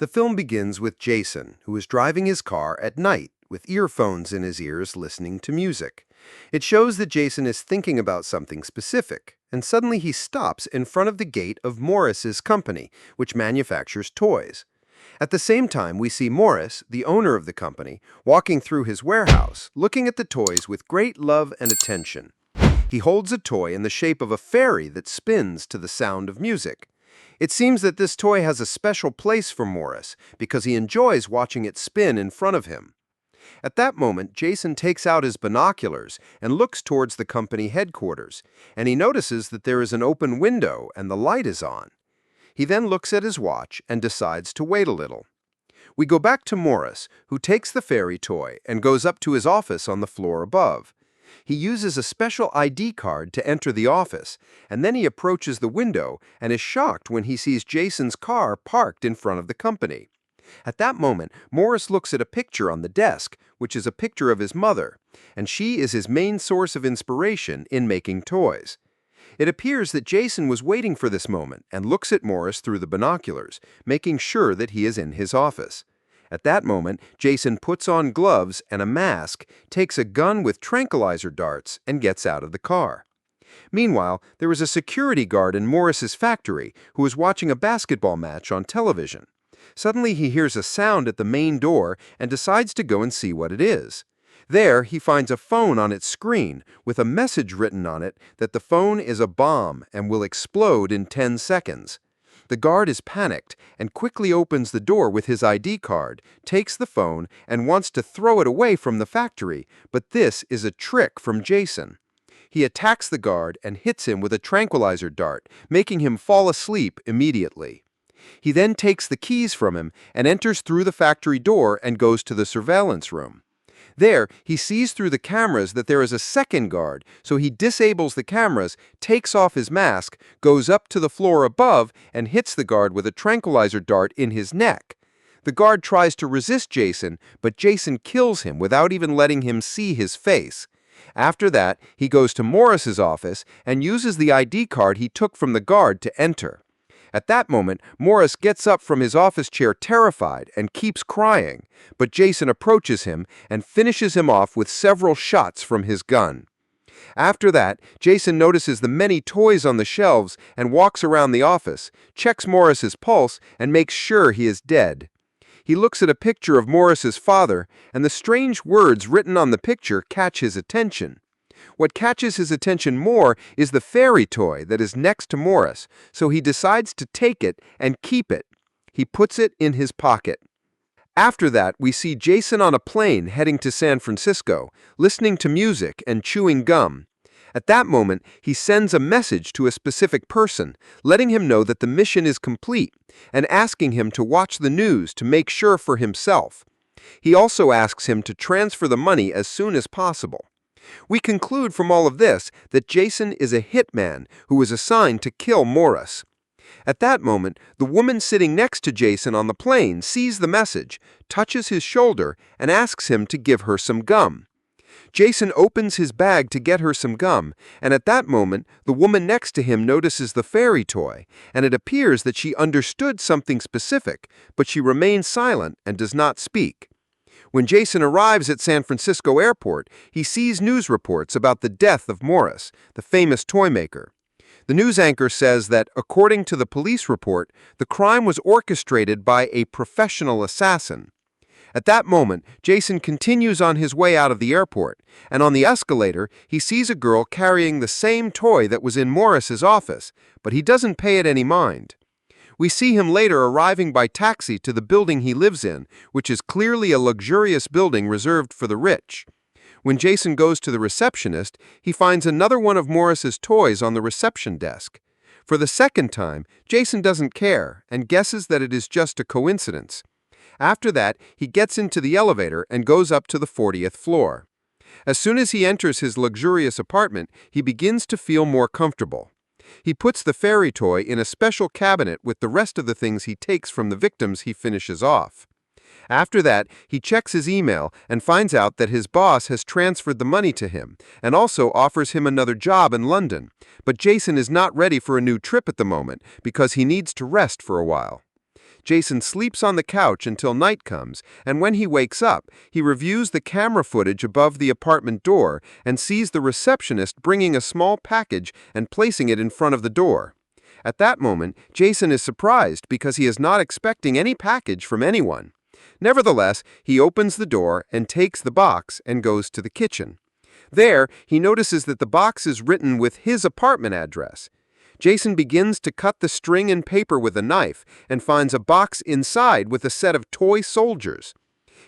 The film begins with Jason, who is driving his car at night with earphones in his ears listening to music. It shows that Jason is thinking about something specific, and suddenly he stops in front of the gate of Morris's company, which manufactures toys. At the same time, we see Morris, the owner of the company, walking through his warehouse, looking at the toys with great love and attention. He holds a toy in the shape of a fairy that spins to the sound of music. It seems that this toy has a special place for Morris because he enjoys watching it spin in front of him. At that moment, Jason takes out his binoculars and looks towards the company headquarters, and he notices that there is an open window and the light is on. He then looks at his watch and decides to wait a little. We go back to Morris, who takes the fairy toy and goes up to his office on the floor above. He uses a special ID card to enter the office, and then he approaches the window and is shocked when he sees Jason's car parked in front of the company. At that moment, Morris looks at a picture on the desk, which is a picture of his mother, and she is his main source of inspiration in making toys. It appears that Jason was waiting for this moment and looks at Morris through the binoculars, making sure that he is in his office. At that moment, Jason puts on gloves and a mask, takes a gun with tranquilizer darts, and gets out of the car. Meanwhile, there is a security guard in Morris's factory who is watching a basketball match on television. Suddenly, he hears a sound at the main door and decides to go and see what it is. There, he finds a phone on its screen with a message written on it that the phone is a bomb and will explode in 10 seconds. The guard is panicked and quickly opens the door with his ID card, takes the phone, and wants to throw it away from the factory, but this is a trick from Jason. He attacks the guard and hits him with a tranquilizer dart, making him fall asleep immediately. He then takes the keys from him and enters through the factory door and goes to the surveillance room. There, he sees through the cameras that there is a second guard, so he disables the cameras, takes off his mask, goes up to the floor above, and hits the guard with a tranquilizer dart in his neck. The guard tries to resist Jason, but Jason kills him without even letting him see his face. After that, he goes to Morris's office and uses the ID card he took from the guard to enter. At that moment, Morris gets up from his office chair terrified and keeps crying, but Jason approaches him and finishes him off with several shots from his gun. After that, Jason notices the many toys on the shelves and walks around the office, checks Morris's pulse, and makes sure he is dead. He looks at a picture of Morris's father, and the strange words written on the picture catch his attention. What catches his attention more is the fairy toy that is next to Morris, so he decides to take it and keep it. He puts it in his pocket. After that, we see Jason on a plane heading to San Francisco, listening to music and chewing gum. At that moment, he sends a message to a specific person, letting him know that the mission is complete, and asking him to watch the news to make sure for himself. He also asks him to transfer the money as soon as possible. We conclude from all of this that Jason is a hitman who was assigned to kill Morris. At that moment, the woman sitting next to Jason on the plane sees the message, touches his shoulder, and asks him to give her some gum. Jason opens his bag to get her some gum, and at that moment, the woman next to him notices the fairy toy, and it appears that she understood something specific, but she remains silent and does not speak. When Jason arrives at San Francisco Airport, he sees news reports about the death of Morris, the famous toy maker. The news anchor says that, according to the police report, the crime was orchestrated by a professional assassin. At that moment, Jason continues on his way out of the airport, and on the escalator, he sees a girl carrying the same toy that was in Morris's office, but he doesn't pay it any mind. We see him later arriving by taxi to the building he lives in, which is clearly a luxurious building reserved for the rich. When Jason goes to the receptionist, he finds another one of Morris's toys on the reception desk. For the second time, Jason doesn't care and guesses that it is just a coincidence. After that, he gets into the elevator and goes up to the 40th floor. As soon as he enters his luxurious apartment, he begins to feel more comfortable. He puts the fairy toy in a special cabinet with the rest of the things he takes from the victims he finishes off. After that, he checks his email and finds out that his boss has transferred the money to him and also offers him another job in London. But Jason is not ready for a new trip at the moment because he needs to rest for a while. Jason sleeps on the couch until night comes, and when he wakes up, he reviews the camera footage above the apartment door and sees the receptionist bringing a small package and placing it in front of the door. At that moment, Jason is surprised because he is not expecting any package from anyone. Nevertheless, he opens the door and takes the box and goes to the kitchen. There, he notices that the box is written with his apartment address. Jason begins to cut the string and paper with a knife and finds a box inside with a set of toy soldiers.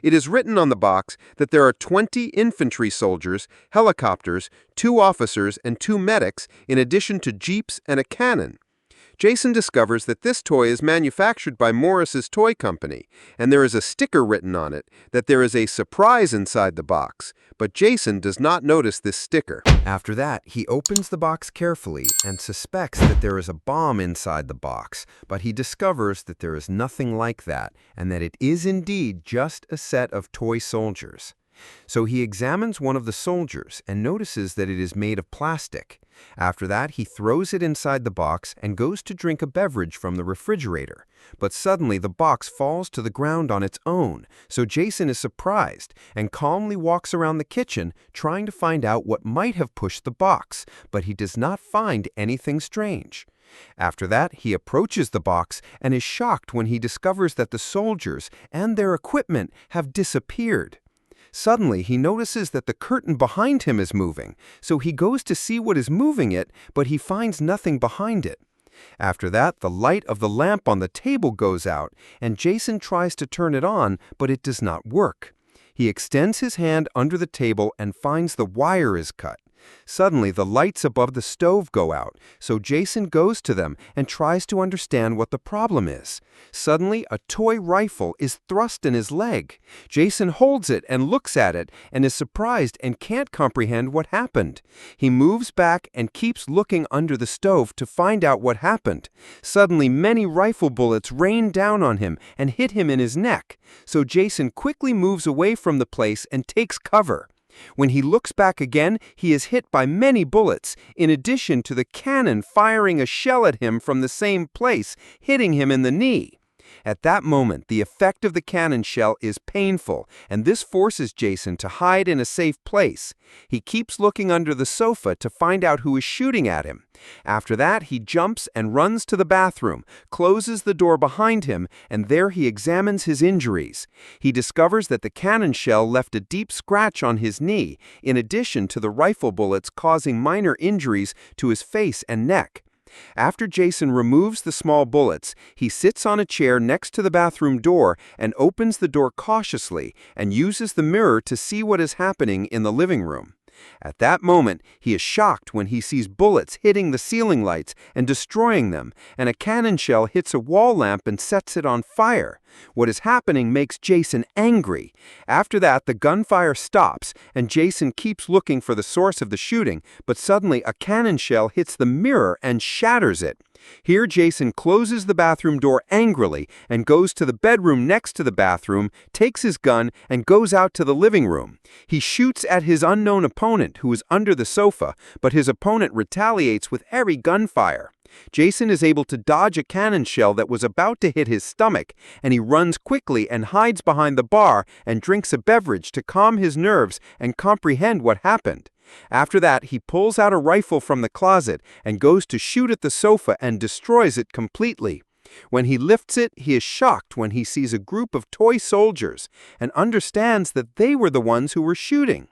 It is written on the box that there are 20 infantry soldiers, helicopters, 2 officers, and 2 medics, in addition to jeeps and a cannon. Jason discovers that this toy is manufactured by Morris's Toy Company, and there is a sticker written on it that there is a surprise inside the box, but Jason does not notice this sticker. After that, he opens the box carefully and suspects that there is a bomb inside the box, but he discovers that there is nothing like that, and that it is indeed just a set of toy soldiers. So he examines one of the soldiers and notices that it is made of plastic. After that, he throws it inside the box and goes to drink a beverage from the refrigerator. But suddenly the box falls to the ground on its own, so Jason is surprised and calmly walks around the kitchen trying to find out what might have pushed the box, but he does not find anything strange. After that, he approaches the box and is shocked when he discovers that the soldiers and their equipment have disappeared. Suddenly, he notices that the curtain behind him is moving, so he goes to see what is moving it, but he finds nothing behind it. After that, the light of the lamp on the table goes out, and Jason tries to turn it on, but it does not work. He extends his hand under the table and finds the wire is cut. Suddenly, the lights above the stove go out, so Jason goes to them and tries to understand what the problem is. Suddenly, a toy rifle is thrust in his leg. Jason holds it and looks at it and is surprised and can't comprehend what happened. He moves back and keeps looking under the stove to find out what happened. Suddenly, many rifle bullets rain down on him and hit him in his neck, so Jason quickly moves away from the place and takes cover. When he looks back again, he is hit by many bullets, in addition to the cannon firing a shell at him from the same place, hitting him in the knee. At that moment, the effect of the cannon shell is painful, and this forces Jason to hide in a safe place. He keeps looking under the sofa to find out who is shooting at him. After that, he jumps and runs to the bathroom, closes the door behind him, and there he examines his injuries. He discovers that the cannon shell left a deep scratch on his knee, in addition to the rifle bullets causing minor injuries to his face and neck. After Jason removes the small bullets, he sits on a chair next to the bathroom door and opens the door cautiously and uses the mirror to see what is happening in the living room. At that moment, he is shocked when he sees bullets hitting the ceiling lights and destroying them, and a cannon shell hits a wall lamp and sets it on fire. What is happening makes Jason angry. After that, the gunfire stops, and Jason keeps looking for the source of the shooting, but suddenly a cannon shell hits the mirror and shatters it. Here, Jason closes the bathroom door angrily and goes to the bedroom next to the bathroom, takes his gun, and goes out to the living room. He shoots at his unknown opponent, who is under the sofa, but his opponent retaliates with heavy gunfire. Jason is able to dodge a cannon shell that was about to hit his stomach, and he runs quickly and hides behind the bar and drinks a beverage to calm his nerves and comprehend what happened. After that, he pulls out a rifle from the closet and goes to shoot at the sofa and destroys it completely. When he lifts it, he is shocked when he sees a group of toy soldiers and understands that they were the ones who were shooting.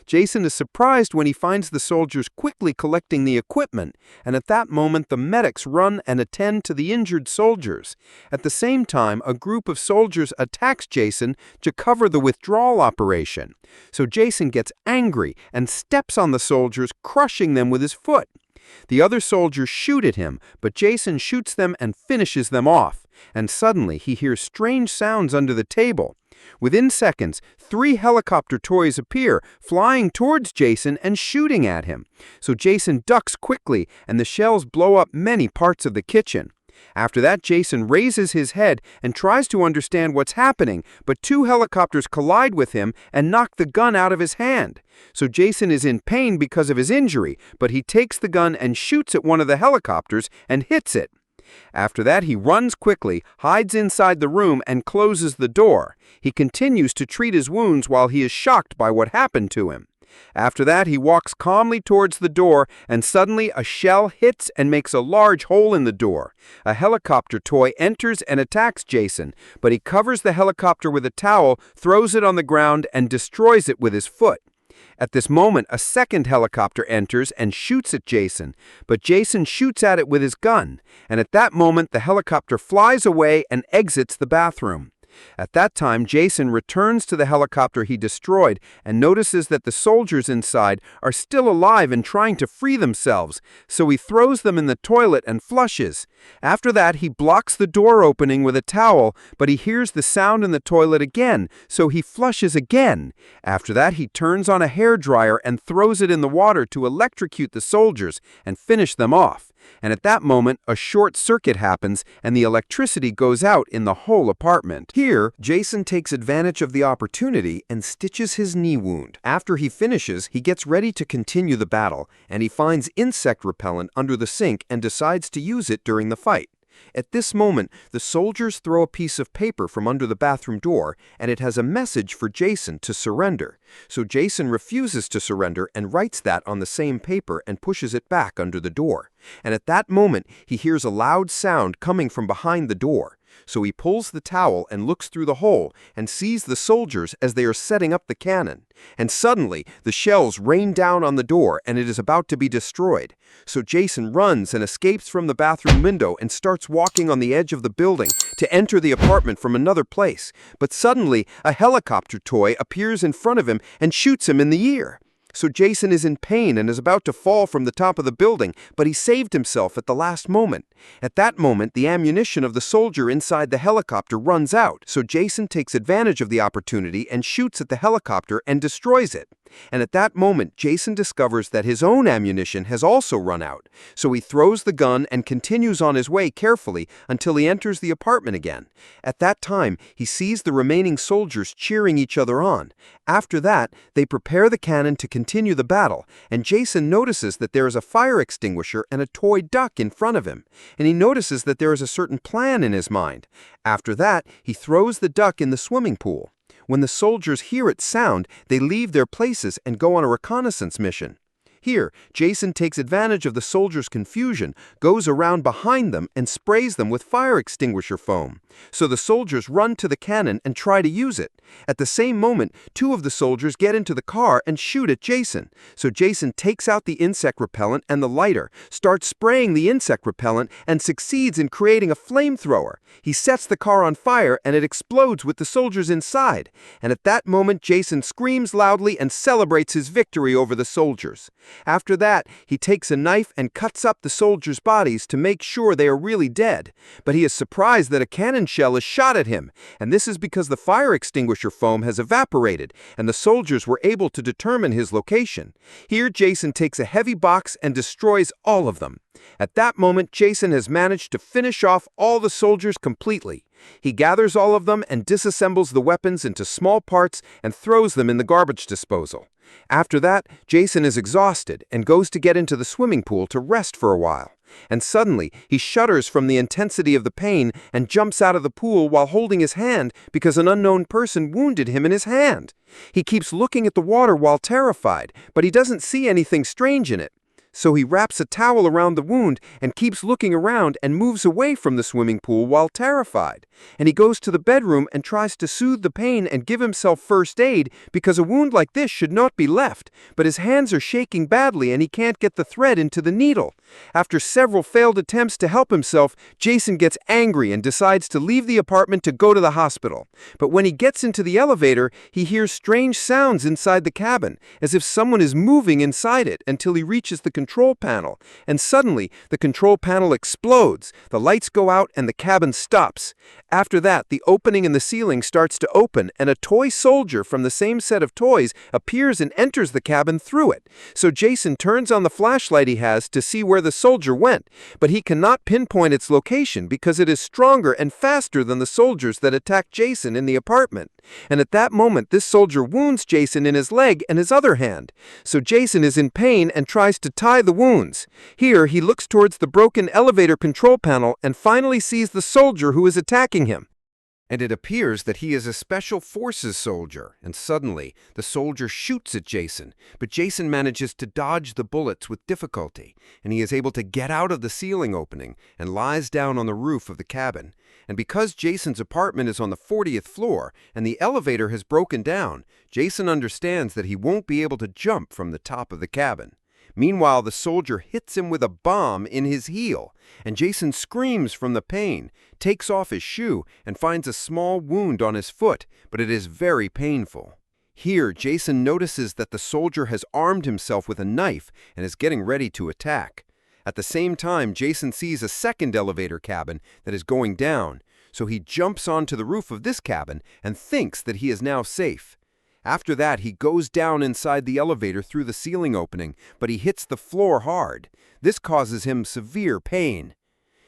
Jason is surprised when he finds the soldiers quickly collecting the equipment, and at that moment the medics run and attend to the injured soldiers. At the same time, a group of soldiers attacks Jason to cover the withdrawal operation. So Jason gets angry and steps on the soldiers, crushing them with his foot. The other soldiers shoot at him, but Jason shoots them and finishes them off. And suddenly he hears strange sounds under the table. Within seconds, 3 helicopter toys appear, flying towards Jason and shooting at him. So Jason ducks quickly, and the shells blow up many parts of the kitchen. After that, Jason raises his head and tries to understand what's happening, but 2 helicopters collide with him and knock the gun out of his hand. So Jason is in pain because of his injury, but he takes the gun and shoots at one of the helicopters and hits it. After that, he runs quickly, hides inside the room, and closes the door. He continues to treat his wounds while he is shocked by what happened to him. After that, he walks calmly towards the door, and suddenly a shell hits and makes a large hole in the door. A helicopter toy enters and attacks Jason, but he covers the helicopter with a towel, throws it on the ground, and destroys it with his foot. At this moment, a second helicopter enters and shoots at Jason, but Jason shoots at it with his gun, and at that moment, the helicopter flies away and exits the bathroom. At that time, Jason returns to the helicopter he destroyed and notices that the soldiers inside are still alive and trying to free themselves, so he throws them in the toilet and flushes. After that, he blocks the door opening with a towel, but he hears the sound in the toilet again, so he flushes again. After that, he turns on a hairdryer and throws it in the water to electrocute the soldiers and finish them off. And at that moment, a short circuit happens and the electricity goes out in the whole apartment. Here, Jason takes advantage of the opportunity and stitches his knee wound. After he finishes, he gets ready to continue the battle, and he finds insect repellent under the sink and decides to use it during the fight. At this moment, the soldiers throw a piece of paper from under the bathroom door, and it has a message for Jason to surrender. So Jason refuses to surrender and writes that on the same paper and pushes it back under the door. And at that moment, he hears a loud sound coming from behind the door. So he pulls the towel and looks through the hole and sees the soldiers as they are setting up the cannon. And suddenly, the shells rain down on the door and it is about to be destroyed. So Jason runs and escapes from the bathroom window and starts walking on the edge of the building to enter the apartment from another place. But suddenly, a helicopter toy appears in front of him and shoots him in the ear. So Jason is in pain and is about to fall from the top of the building, but he saved himself at the last moment. At that moment, the ammunition of the soldier inside the helicopter runs out, so Jason takes advantage of the opportunity and shoots at the helicopter and destroys it. And at that moment, Jason discovers that his own ammunition has also run out, so he throws the gun and continues on his way carefully until he enters the apartment again. At that time, he sees the remaining soldiers cheering each other on. After that, they prepare the cannon to continue the battle, and Jason notices that there is a fire extinguisher and a toy duck in front of him, and he notices that there is a certain plan in his mind. After that, he throws the duck in the swimming pool. When the soldiers hear its sound, they leave their places and go on a reconnaissance mission. Here, Jason takes advantage of the soldiers' confusion, goes around behind them, and sprays them with fire extinguisher foam. So the soldiers run to the cannon and try to use it. At the same moment, two of the soldiers get into the car and shoot at Jason. So Jason takes out the insect repellent and the lighter, starts spraying the insect repellent, and succeeds in creating a flamethrower. He sets the car on fire and it explodes with the soldiers inside. And at that moment, Jason screams loudly and celebrates his victory over the soldiers. After that, he takes a knife and cuts up the soldiers' bodies to make sure they are really dead. But he is surprised that a cannon shell is shot at him, and this is because the fire extinguisher foam has evaporated, and the soldiers were able to determine his location. Here, Jason takes a heavy box and destroys all of them. At that moment, Jason has managed to finish off all the soldiers completely. He gathers all of them and disassembles the weapons into small parts and throws them in the garbage disposal. After that, Jason is exhausted and goes to get into the swimming pool to rest for a while. And suddenly, he shudders from the intensity of the pain and jumps out of the pool while holding his hand because an unknown person wounded him in his hand. He keeps looking at the water while terrified, but he doesn't see anything strange in it. So he wraps a towel around the wound and keeps looking around and moves away from the swimming pool while terrified. And he goes to the bedroom and tries to soothe the pain and give himself first aid because a wound like this should not be left, but his hands are shaking badly and he can't get the thread into the needle. After several failed attempts to help himself, Jason gets angry and decides to leave the apartment to go to the hospital. But when he gets into the elevator, he hears strange sounds inside the cabin, as if someone is moving inside it until he reaches the control panel. And suddenly, the control panel explodes, the lights go out, and the cabin stops. After that, the opening in the ceiling starts to open, and a toy soldier from the same set of toys appears and enters the cabin through it. So Jason turns on the flashlight he has to see where the soldier went, but he cannot pinpoint its location because it is stronger and faster than the soldiers that attacked Jason in the apartment. And at that moment, this soldier wounds Jason in his leg and his other hand. So Jason is in pain and tries to tie the wounds. Here, he looks towards the broken elevator control panel and finally sees the soldier who is attacking him. And it appears that he is a Special Forces soldier, and suddenly the soldier shoots at Jason, but Jason manages to dodge the bullets with difficulty, and he is able to get out of the ceiling opening and lies down on the roof of the cabin. And because Jason's apartment is on the 40th floor and the elevator has broken down, Jason understands that he won't be able to jump from the top of the cabin. Meanwhile, the soldier hits him with a bomb in his heel, and Jason screams from the pain, takes off his shoe, and finds a small wound on his foot, but it is very painful. Here, Jason notices that the soldier has armed himself with a knife and is getting ready to attack. At the same time, Jason sees a second elevator cabin that is going down, so he jumps onto the roof of this cabin and thinks that he is now safe. After that, he goes down inside the elevator through the ceiling opening, but he hits the floor hard. This causes him severe pain.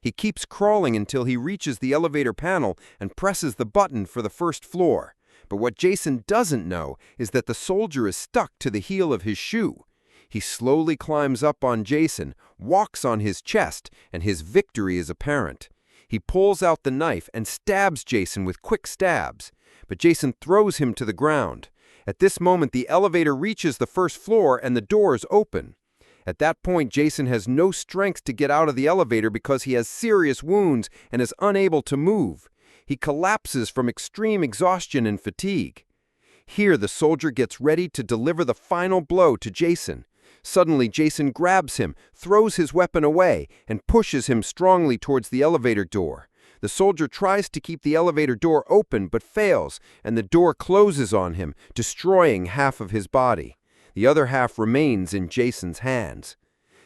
He keeps crawling until he reaches the elevator panel and presses the button for the first floor. But what Jason doesn't know is that the soldier is stuck to the heel of his shoe. He slowly climbs up on Jason, walks on his chest, and his victory is apparent. He pulls out the knife and stabs Jason with quick stabs, but Jason throws him to the ground. At this moment, the elevator reaches the first floor and the doors open. At that point, Jason has no strength to get out of the elevator because he has serious wounds and is unable to move. He collapses from extreme exhaustion and fatigue. Here, the soldier gets ready to deliver the final blow to Jason. Suddenly, Jason grabs him, throws his weapon away, and pushes him strongly towards the elevator door. The soldier tries to keep the elevator door open but fails, and the door closes on him, destroying half of his body. The other half remains in Jason's hands.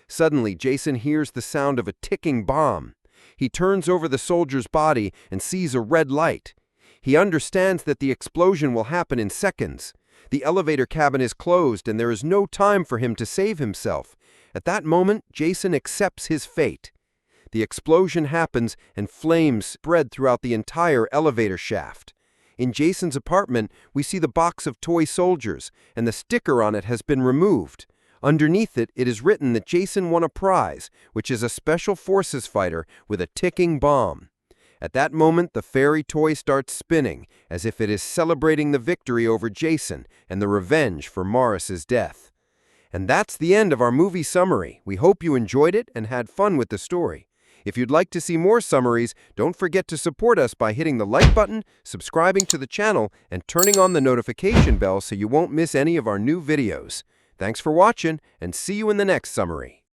Suddenly, Jason hears the sound of a ticking bomb. He turns over the soldier's body and sees a red light. He understands that the explosion will happen in seconds. The elevator cabin is closed and there is no time for him to save himself. At that moment, Jason accepts his fate. The explosion happens and flames spread throughout the entire elevator shaft. In Jason's apartment, we see the box of toy soldiers, and the sticker on it has been removed. Underneath it, it is written that Jason won a prize, which is a Special Forces fighter with a ticking bomb. At that moment, the fairy toy starts spinning, as if it is celebrating the victory over Jason and the revenge for Morris's death. And that's the end of our movie summary. We hope you enjoyed it and had fun with the story. If you'd like to see more summaries, don't forget to support us by hitting the like button, subscribing to the channel, and turning on the notification bell so you won't miss any of our new videos. Thanks for watching, and see you in the next summary.